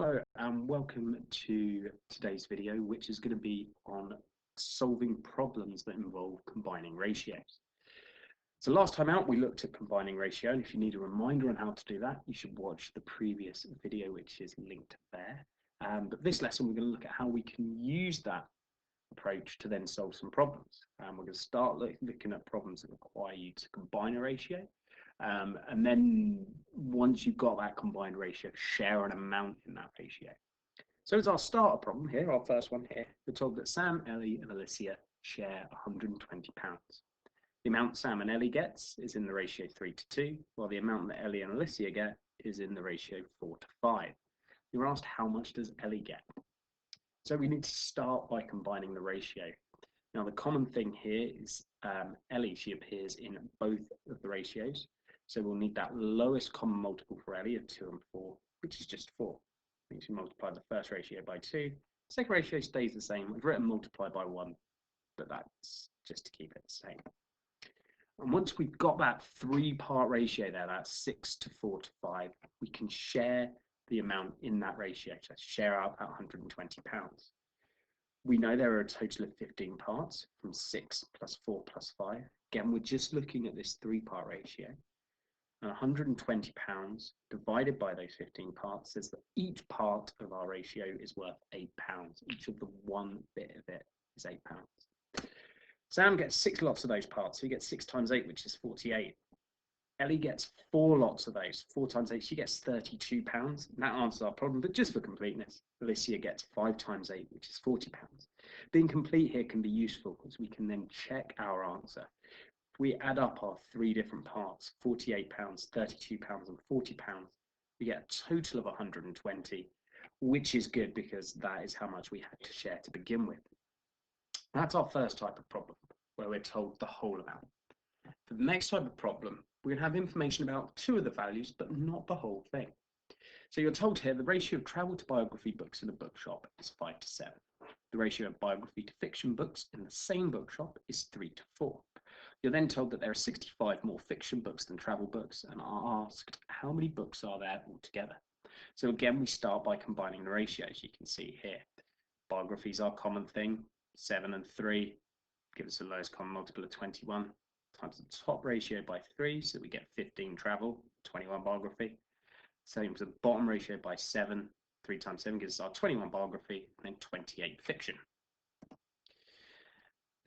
Hello and welcome to today's video, which is going to be on solving problems that involve combining ratios. So last time out we looked at combining ratio, and if you need a reminder on how to do that, you should watch the previous video, which is linked there. But this lesson we're going to look at how we can use that approach to then solve some problems. We're going to start looking at problems that require you to combine a ratio. And then once you've got that combined ratio, share an amount in that ratio. So as our starter problem here, our first one here, we're told that Sam, Ellie and Alicia share £120. The amount Sam and Ellie gets is in the ratio 3 to 2, while the amount that Ellie and Alicia get is in the ratio 4 to 5. You're asked how much does Ellie get? So we need to start by combining the ratio. Now the common thing here is Ellie, she appears in both of the ratios. So we'll need that lowest common multiple for Ellie of 2 and 4, which is just 4. Means we multiply the first ratio by 2. Second ratio stays the same. We've written multiply by 1, but that's just to keep it the same. And once we've got that three-part ratio there, that's 6 to 4 to 5, we can share the amount in that ratio. So share out that £120. We know there are a total of 15 parts from 6 plus 4 plus 5. Again, we're just looking at this three-part ratio. And £120 divided by those 15 parts says that each part of our ratio is worth £8. Each of the one bit of it is £8. Sam gets 6 lots of those parts, so he gets 6 times 8, which is 48. Ellie gets 4 lots of those, 4 times 8, she gets £32. And that answers our problem, but just for completeness, Alicia gets 5 times 8, which is £40. Being complete here can be useful because we can then check our answer. If we add up our 3 different parts, £48, £32 and £40, we get a total of 120, which is good because that is how much we had to share to begin with. That's our first type of problem, where we're told the whole amount. For the next type of problem, we're going to have information about 2 of the values, but not the whole thing. So you're told here the ratio of travel to biography books in a bookshop is 5 to 7. The ratio of biography to fiction books in the same bookshop is 3 to 4. You're then told that there are 65 more fiction books than travel books, and are asked how many books are there altogether. So again, we start by combining the ratios. You can see here, biographies are a common thing. 7 and 3 give us the lowest common multiple of 21 times the top ratio by 3, so we get 15 travel, 21 biography. Same as the bottom ratio by 7, 3 times 7 gives us our 21 biography, and then 28 fiction.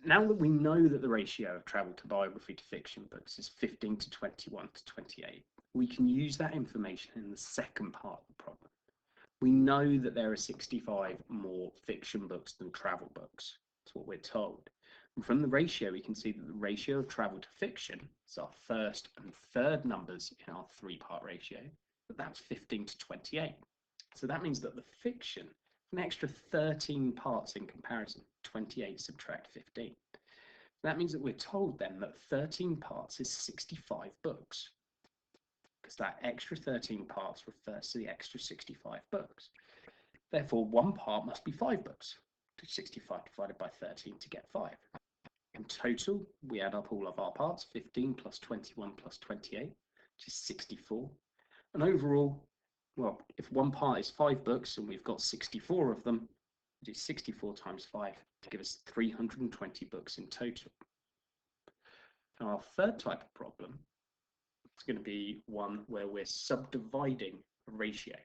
Now that we know that the ratio of travel to biography to fiction books is 15 to 21 to 28, we can use that information in the second part of the problem. We know that there are 65 more fiction books than travel books. That's what we're told. And from the ratio, we can see that the ratio of travel to fiction is our first and third numbers in our 3-part ratio, but that's 15 to 28. So that means that the fiction, an extra 13 parts in comparison, 28 subtract 15. That means that we're told then that 13 parts is 65 books, because that extra 13 parts refers to the extra 65 books. Therefore, one part must be 5 books. 65 divided by 13 to get 5. In total, we add up all of our parts, 15 plus 21 plus 28, which is 64. And overall, well, if one part is 5 books and we've got 64 of them, we do 64 times 5 to give us 320 books in total. Now, our third type of problem is going to be one where we're subdividing a ratio.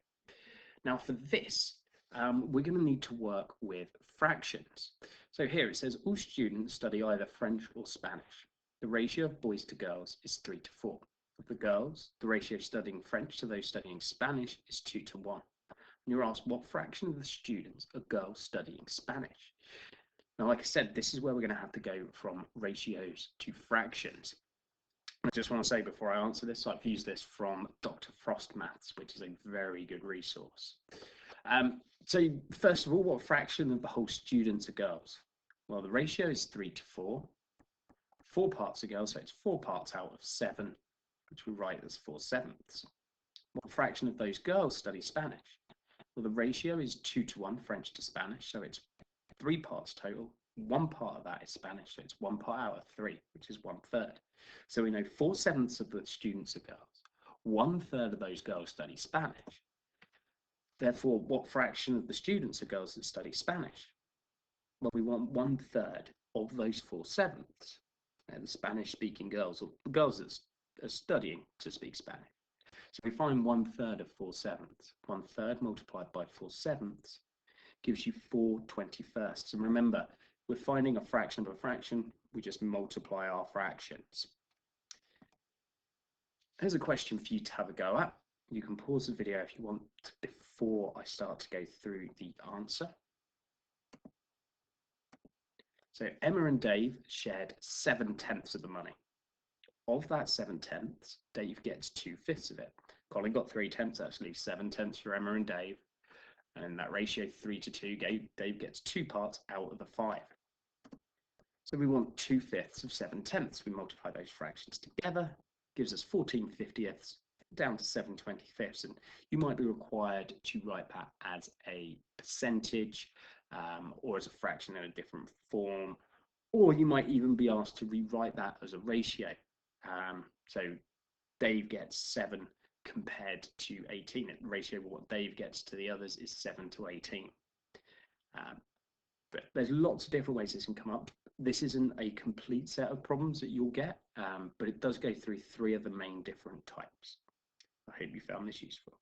Now, for this, we're going to need to work with fractions. So here it says all students study either French or Spanish. The ratio of boys to girls is 3 to 4. Of the girls, the ratio of studying French to those studying Spanish is 2 to 1. And you're asked what fraction of the students are girls studying Spanish. Now, like I said, this is where we're going to have to go from ratios to fractions. I just want to say before I answer this, I've used this from Dr. Frost Maths, which is a very good resource. So first of all, what fraction of the whole students are girls? Well, the ratio is 3 to 4. 4 parts are girls, so it's 4 parts out of 7, which we write as 4/7. What fraction of those girls study Spanish? Well, the ratio is 2 to 1, French to Spanish, so it's 3 parts total. 1 part of that is Spanish, so it's 1 part out of 3, which is 1/3. So we know 4/7 of the students are girls. 1/3 of those girls study Spanish. Therefore, what fraction of the students are girls that study Spanish? Well, we want 1/3 of those 4/7. And the Spanish-speaking girls, or the girls that are studying to speak Spanish. So we find 1/3 of 4/7. 1/3 multiplied by 4/7 gives you 4/21. And remember, we're finding a fraction of a fraction. We just multiply our fractions. Here's a question for you to have a go at. You can pause the video if you want before I start to go through the answer. So Emma and Dave shared 7/10 of the money. Of that 7/10, Dave gets 2/5 of it. Colin got 3/10, actually 7/10 for Emma and Dave. And that ratio 3:2, Dave gets 2 parts out of the 5. So we want 2/5 of 7/10. We multiply those fractions together, gives us 14/50 down to 7/25. And you might be required to write that as a percentage or as a fraction in a different form, or you might even be asked to rewrite that as a ratio. So Dave gets 7 compared to 18. The ratio of what Dave gets to the others is 7/18. But there's lots of different ways this can come up. This isn't a complete set of problems that you'll get, but it does go through 3 of the main different types. I hope you found this useful.